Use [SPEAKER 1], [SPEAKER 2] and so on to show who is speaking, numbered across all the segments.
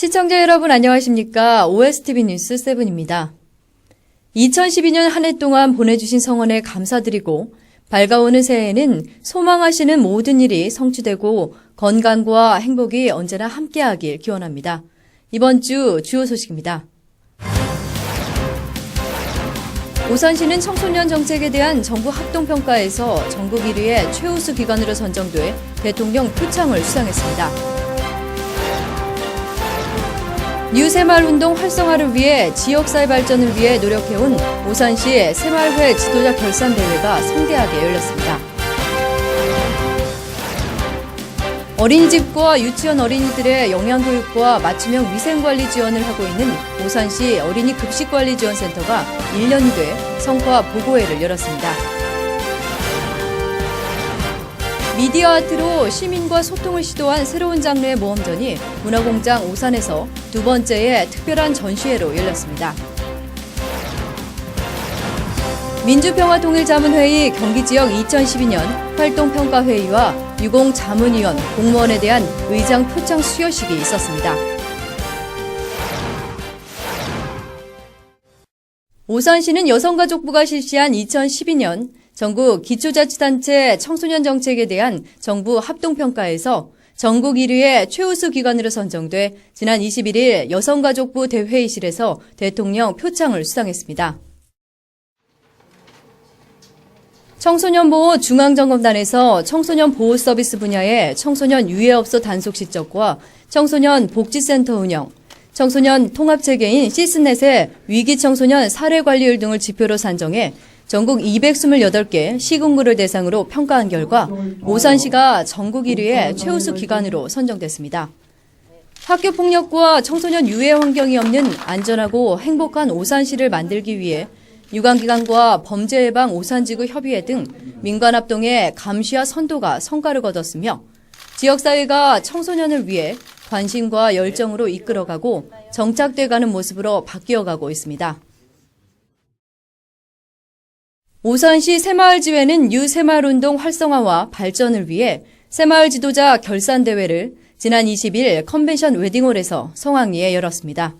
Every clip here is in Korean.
[SPEAKER 1] 시청자 여러분 안녕하십니까? OSTV 뉴스 7입니다. 2012년 한 해 동안 보내주신 성원에 감사드리고 밝아오는 새해에는 소망하시는 모든 일이 성취되고 건강과 행복이 언제나 함께하길 기원합니다. 이번 주 주요 소식입니다. 오산시는 청소년 정책에 대한 정부 합동평가에서 전국 1위의 최우수 기관으로 선정돼 대통령 표창을 수상했습니다. 뉴 새마을운동 활성화를 위해 지역사회 발전을 위해 노력해온 오산시 새마을회 지도자 결산대회가 성대하게 열렸습니다. 어린이집과 유치원 어린이들의 영양교육과 맞춤형 위생관리 지원을 하고 있는 오산시 어린이 급식관리지원센터가 1년이 돼 성과 보고회를 열었습니다. 미디어 아트로 시민과 소통을 시도한 새로운 장르의 모험전이 문화공장 오산에서 두 번째의 특별한 전시회로 열렸습니다. 민주평화통일자문회의 경기지역 2012년 활동평가회의와 유공자문위원 공무원에 대한 의장 표창 수여식이 있었습니다. 오산시는 여성가족부가 실시한 2012년 전국 기초자치단체 청소년 정책에 대한 정부 합동평가에서 전국 1위의 최우수 기관으로 선정돼 지난 21일 여성가족부 대회의실에서 대통령 표창을 수상했습니다. 청소년보호 중앙점검단에서 청소년 보호 서비스 분야의 청소년 유해업소 단속 실적과 청소년 복지센터 운영, 청소년 통합체계인 시스넷의 위기청소년 사례관리율 등을 지표로 산정해 전국 228개 시군구를 대상으로 평가한 결과 오산시가 전국 1위의 최우수 기관으로 선정됐습니다. 학교폭력과 청소년 유해 환경이 없는 안전하고 행복한 오산시를 만들기 위해 유관기관과 범죄예방 오산지구 협의회 등 민관합동의 감시와 선도가 성과를 거뒀으며 지역사회가 청소년을 위해 관심과 열정으로 이끌어가고 정착돼가는 모습으로 바뀌어가고 있습니다. 오산시 새마을지회는 뉴 새마을운동 활성화와 발전을 위해 새마을 지도자 결산대회를 지난 20일 컨벤션 웨딩홀에서 성황리에 열었습니다.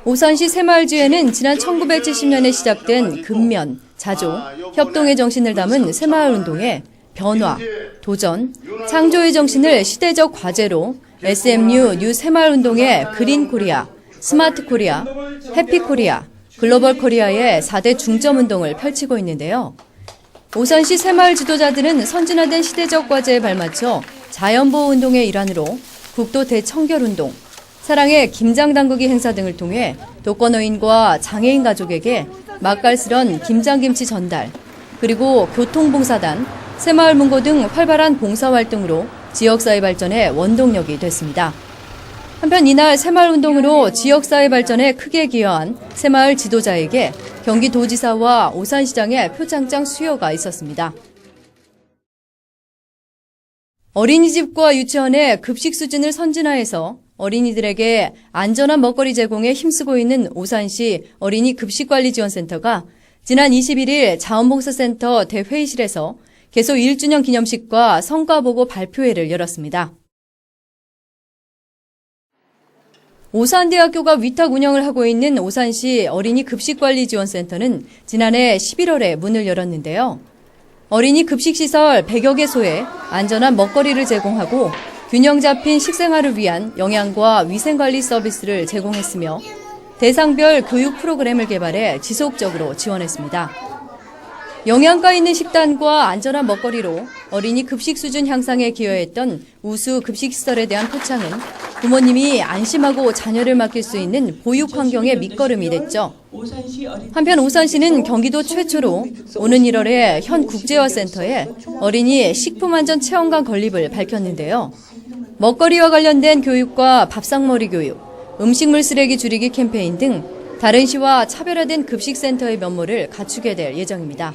[SPEAKER 1] 오산시 새마을지회는 지난 1970년에 시작된 근면, 자조, 협동의 정신을 담은 새마을운동에 변화, 도전, 창조의 정신을 시대적 과제로 SMU 뉴 새마을운동의 그린 코리아, 스마트 코리아, 해피 코리아, 글로벌 코리아의 4대 중점운동을 펼치고 있는데요. 오산시 새마을 지도자들은 선진화된 시대적 과제에 발맞춰 자연보호운동의 일환으로 국도 대청결운동, 사랑의 김장당국이 행사 등을 통해 독거노인과 장애인 가족에게 맛깔스런 김장김치 전달, 그리고 교통봉사단, 새마을문고 등 활발한 봉사활동으로 지역사회 발전의 원동력이 됐습니다. 한편 이날 새마을운동으로 지역사회 발전에 크게 기여한 새마을 지도자에게 경기도지사와 오산시장의 표창장 수여가 있었습니다. 어린이집과 유치원의 급식 수준을 선진화해서 어린이들에게 안전한 먹거리 제공에 힘쓰고 있는 오산시 어린이 급식관리지원센터가 지난 21일 자원봉사센터 대회의실에서 개소 1주년 기념식과 성과보고 발표회를 열었습니다. 오산대학교가 위탁 운영을 하고 있는 오산시 어린이 급식관리지원센터는 지난해 11월에 문을 열었는데요. 어린이 급식시설 100여 개소에 안전한 먹거리를 제공하고 균형 잡힌 식생활을 위한 영양과 위생관리 서비스를 제공했으며 대상별 교육 프로그램을 개발해 지속적으로 지원했습니다. 영양가 있는 식단과 안전한 먹거리로 어린이 급식 수준 향상에 기여했던 우수 급식시설에 대한 표창은 부모님이 안심하고 자녀를 맡길 수 있는 보육 환경의 밑거름이 됐죠. 한편 오산시는 경기도 최초로 오는 1월에 현 국제화센터에 어린이 식품안전 체험관 건립을 밝혔는데요. 먹거리와 관련된 교육과 밥상머리 교육, 음식물 쓰레기 줄이기 캠페인 등 다른 시와 차별화된 급식센터의 면모를 갖추게 될 예정입니다.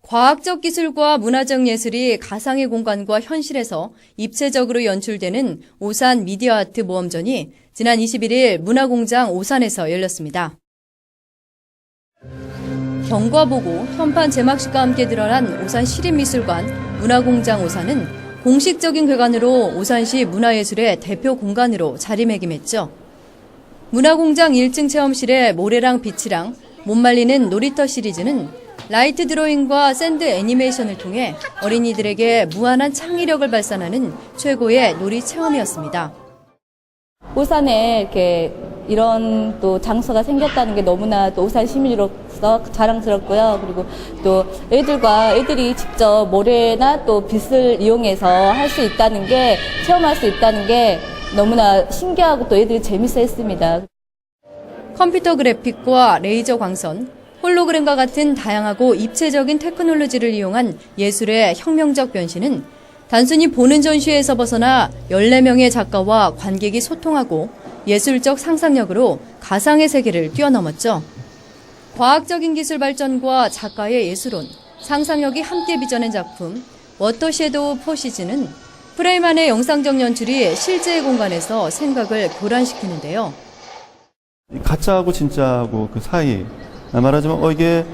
[SPEAKER 1] 과학적 기술과 문화적 예술이 가상의 공간과 현실에서 입체적으로 연출되는 오산 미디어 아트 모험전이 지난 21일 문화공장 오산에서 열렸습니다. 경과보고, 현판 제막식과 함께 드러난 오산 시립미술관 문화공장 오산은 공식적인 괴관으로 오산시 문화예술의 대표 공간으로 자리매김했죠. 문화공장 1층 체험실의 모래랑 빛이랑 못 말리는 놀이터 시리즈는 라이트 드로잉과 샌드 애니메이션을 통해 어린이들에게 무한한 창의력을 발산하는 최고의 놀이 체험이었습니다.
[SPEAKER 2] 오산에 이렇게 이런 또 장소가 생겼다는 게 너무나 또 오산 시민으로서 자랑스럽고요. 그리고 또 애들이 직접 모래나 또 빛을 이용해서 할 수 있다는 게, 체험할 수 있다는 게 너무나 신기하고 또 애들이 재밌어 했습니다.
[SPEAKER 1] 컴퓨터 그래픽과 레이저 광선, 홀로그램과 같은 다양하고 입체적인 테크놀로지를 이용한 예술의 혁명적 변신은 단순히 보는 전시회에서 벗어나 14명의 작가와 관객이 소통하고 예술적 상상력으로 가상의 세계를 뛰어넘었죠. 과학적인 기술 발전과 작가의 예술론, 상상력이 함께 빚어낸 작품 워터섀도우 포시즈는 프레임 안의 영상적 연출이 실제의 공간에서 생각을 교란시키는데요.
[SPEAKER 3] 가짜하고 진짜하고 그 사이, 말하자면 이게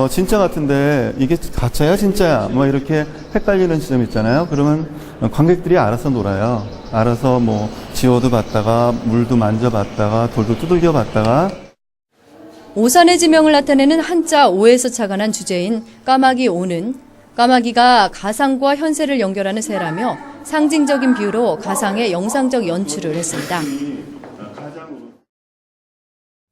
[SPEAKER 3] 진짜 같은데 이게 가짜야 진짜야 뭐 이렇게 헷갈리는 지점 있잖아요. 그러면 관객들이 알아서 놀아요. 알아서 뭐 지호도 봤다가 물도 만져봤다가 돌도 두들겨 봤다가.
[SPEAKER 1] 오산의 지명을 나타내는 한자 오에서 착안한 주제인 까마귀 오는, 까마귀가 가상과 현세를 연결하는 새라며 상징적인 비유로 가상의 영상적 연출을 했습니다.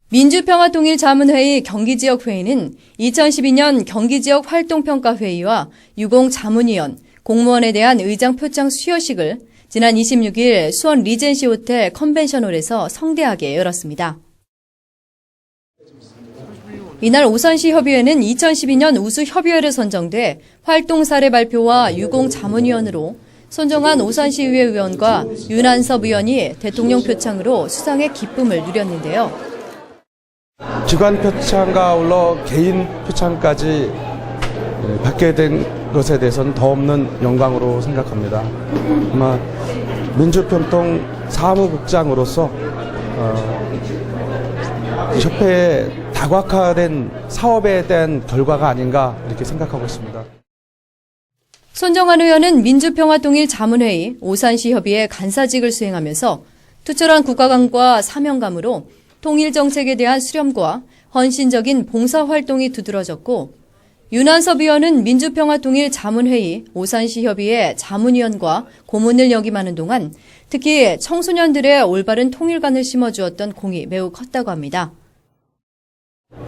[SPEAKER 1] 민주평화통일자문회의 경기지역회의는 2012년 경기지역 활동평가회의와 유공자문위원, 공무원에 대한 의장 표창 수여식을 지난 26일 수원 리젠시 호텔 컨벤션홀에서 성대하게 열었습니다. 이날 오산시 협의회는 2012년 우수 협의회를 선정돼 활동 사례 발표와 유공자문위원으로 손정한 오산시의회 의원과 윤한섭 의원이 대통령 표창으로 수상의 기쁨을 누렸는데요.
[SPEAKER 4] 기관 표창과 아울러 개인 표창까지 받게 된 것에 대해서는 더 없는 영광으로 생각합니다. 아마 민주평통 사무국장으로서 협회의 다각화된 사업에 대한 결과가 아닌가 이렇게 생각하고 있습니다.
[SPEAKER 1] 손정한 의원은 민주평화통일자문회의 오산시 협의회 간사직을 수행하면서 투철한 국가감과 사명감으로 통일정책에 대한 수렴과 헌신적인 봉사활동이 두드러졌고, 윤한섭 의원은 민주평화통일자문회의 오산시 협의회 자문위원과 고문을 역임하는 동안 특히 청소년들의 올바른 통일관을 심어주었던 공이 매우 컸다고 합니다.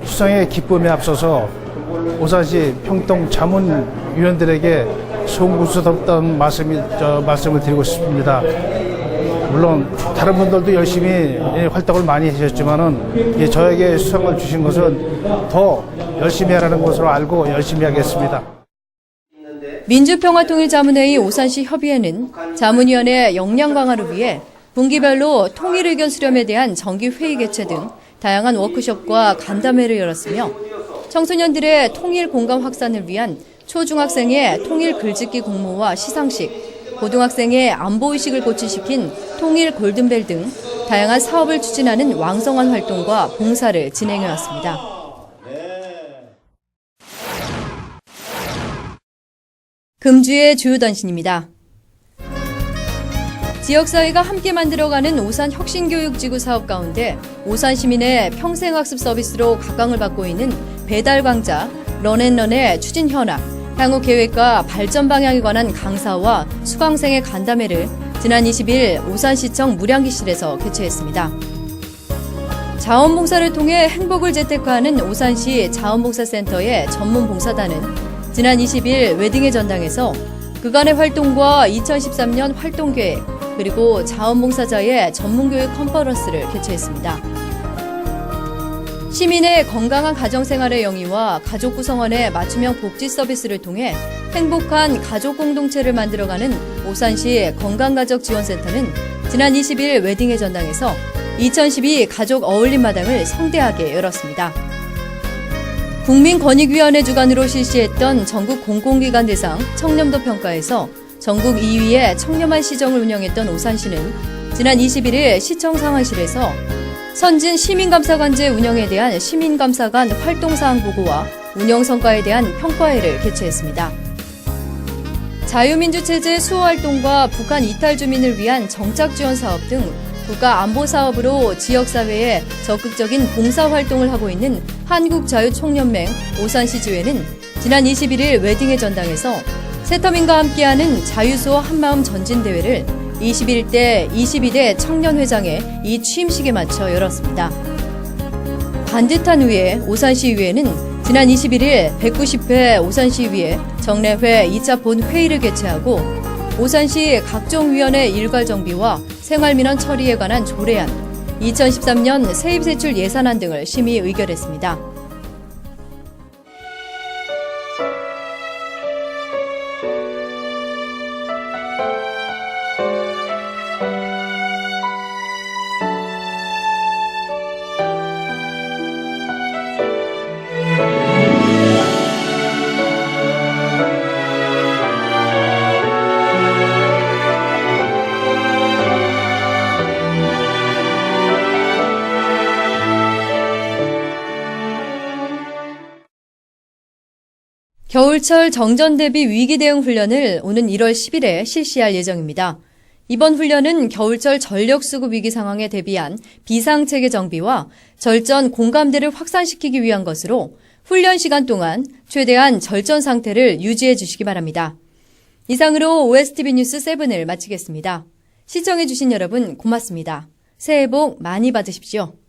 [SPEAKER 5] 수상의 기쁨에 앞서서 오산시 평통 자문위원들에게 송구스럽다는 말씀을 드리고 싶습니다. 물론 다른 분들도 열심히 활동을 많이 하셨지만은 저에게 수상을 주신 것은 더 열심히 하라는 것으로 알고 열심히 하겠습니다.
[SPEAKER 1] 민주평화통일자문회의 오산시 협의회는 자문위원회 역량 강화를 위해 분기별로 통일 의견 수렴에 대한 정기 회의 개최 등 다양한 워크숍과 간담회를 열었으며 청소년들의 통일 공감 확산을 위한 초중학생의 통일 글짓기 공모와 시상식, 고등학생의 안보의식을 고취시킨 통일 골든벨 등 다양한 사업을 추진하는 왕성한 활동과 봉사를 진행해왔습니다. 금주의 주요 단신입니다. 지역사회가 함께 만들어가는 오산 혁신교육지구 사업 가운데 오산 시민의 평생학습 서비스로 각광을 받고 있는 배달광자, 런앤런의 추진 현황, 향후 계획과 발전 방향에 관한 강사와 수강생의 간담회를 지난 20일 오산시청 무량기실에서 개최했습니다. 자원봉사를 통해 행복을 재테크하는 오산시 자원봉사센터의 전문 봉사단은 지난 20일 웨딩의 전당에서 그간의 활동과 2013년 활동계획 그리고 자원봉사자의 전문교육 컨퍼런스를 개최했습니다. 시민의 건강한 가정생활의 영위와 가족 구성원의 맞춤형 복지 서비스를 통해 행복한 가족 공동체를 만들어가는 오산시 건강가족지원센터는 지난 20일 웨딩의 전당에서 2012 가족 어울림 마당을 성대하게 열었습니다. 국민권익위원회 주관으로 실시했던 전국 공공기관 대상 청렴도 평가에서 전국 2위의 청렴한 시정을 운영했던 오산시는 지난 21일 시청 상황실에서 선진 시민감사관제 운영에 대한 시민감사관 활동사항 보고와 운영 성과에 대한 평가회를 개최했습니다. 자유민주체제 수호활동과 북한 이탈 주민을 위한 정착 지원 사업 등 국가 안보 사업으로 지역사회에 적극적인 봉사활동을 하고 있는 한국자유총연맹 오산시 지회는 지난 21일 웨딩의 전당에서 새터민과 함께하는 자유수호 한마음 전진대회를 21대 22대 청년회장의 이 취임식에 맞춰 열었습니다. 반듯한 후에 오산시의회는 지난 21일 190회 오산시의회 정례회 2차 본회의를 개최하고 오산시 각종 위원회 일괄 정비와 생활민원 처리에 관한 조례안, 2013년 세입세출 예산안 등을 심의 의결했습니다. 겨울철 정전 대비 위기 대응 훈련을 오는 1월 10일에 실시할 예정입니다. 이번 훈련은 겨울철 전력 수급 위기 상황에 대비한 비상체계 정비와 절전 공감대를 확산시키기 위한 것으로 훈련 시간 동안 최대한 절전 상태를 유지해 주시기 바랍니다. 이상으로 OSTV 뉴스 7을 마치겠습니다. 시청해 주신 여러분 고맙습니다. 새해 복 많이 받으십시오.